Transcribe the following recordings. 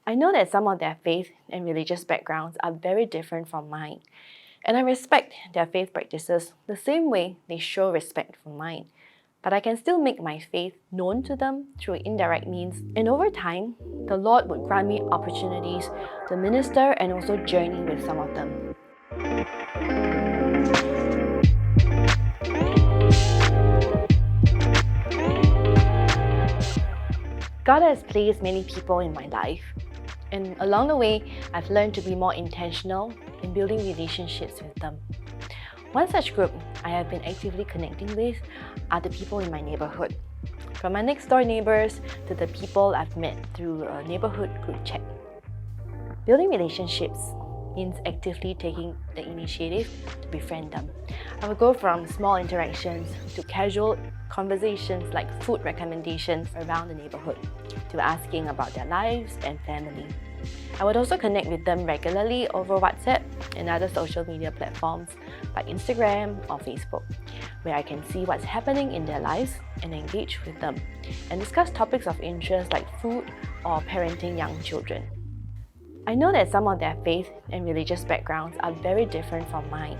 I know that some of their faith and religious backgrounds are very different from mine, and I respect their faith practices the same way they show respect for mine. But I can still make my faith known to them through indirect means, and over time, the Lord would grant me opportunities to minister and also journey with some of them. God has placed many people in my life, and along the way, I've learned to be more intentional in building relationships with them. One such group I have been actively connecting with are the people in my neighborhood, from my next door neighbors to the people I've met through a neighborhood group chat. Building relationships means actively taking the initiative to befriend them. I will go from small interactions to casual conversations like food recommendations around the neighborhood, to asking about their lives and family. I would also connect with them regularly over WhatsApp and other social media platforms like Instagram or Facebook, where I can see what's happening in their lives and engage with them, and discuss topics of interest like food or parenting young children. I know that some of their faith and religious backgrounds are very different from mine,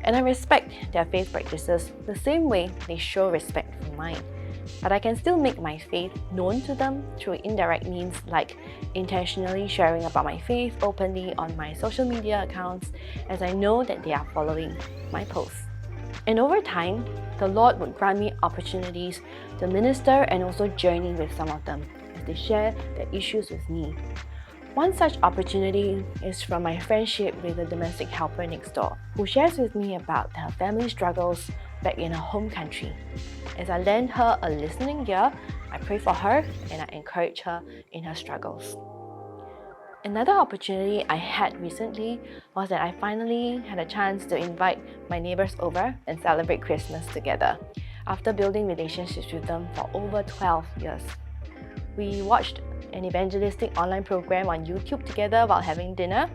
and I respect their faith practices the same way they show respect for mine. But I can still make my faith known to them through indirect means like intentionally sharing about my faith openly on my social media accounts, as I know that they are following my posts. And over time, the Lord would grant me opportunities to minister and also journey with some of them as they share their issues with me. One such opportunity is from my friendship with the domestic helper next door, who shares with me about her family struggles back in her home country. As I lend her a listening ear, I pray for her and I encourage her in her struggles. Another opportunity I had recently was that I finally had a chance to invite my neighbors over and celebrate Christmas together, after building relationships with them for over 12 years. We watched an evangelistic online program on YouTube together while having dinner,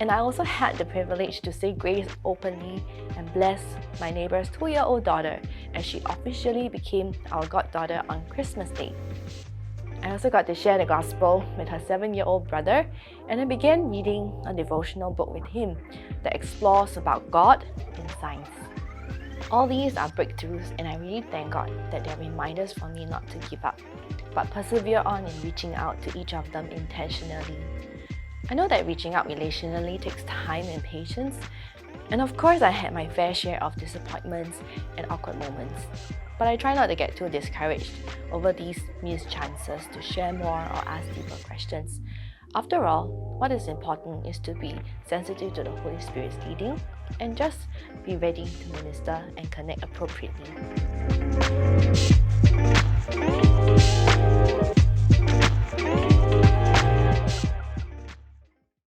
and I also had the privilege to say grace openly and bless my neighbor's 2-year-old daughter as she officially became our goddaughter on Christmas Day. I also got to share the gospel with her 7-year-old brother, and I began reading a devotional book with him that explores about God and science. All these are breakthroughs, and I really thank God that they're reminders for me not to give up, but persevere on in reaching out to each of them intentionally. I know that reaching out relationally takes time and patience, and of course I had my fair share of disappointments and awkward moments. But I try not to get too discouraged over these missed chances to share more or ask deeper questions. After all, what is important is to be sensitive to the Holy Spirit's leading and just be ready to minister and connect appropriately.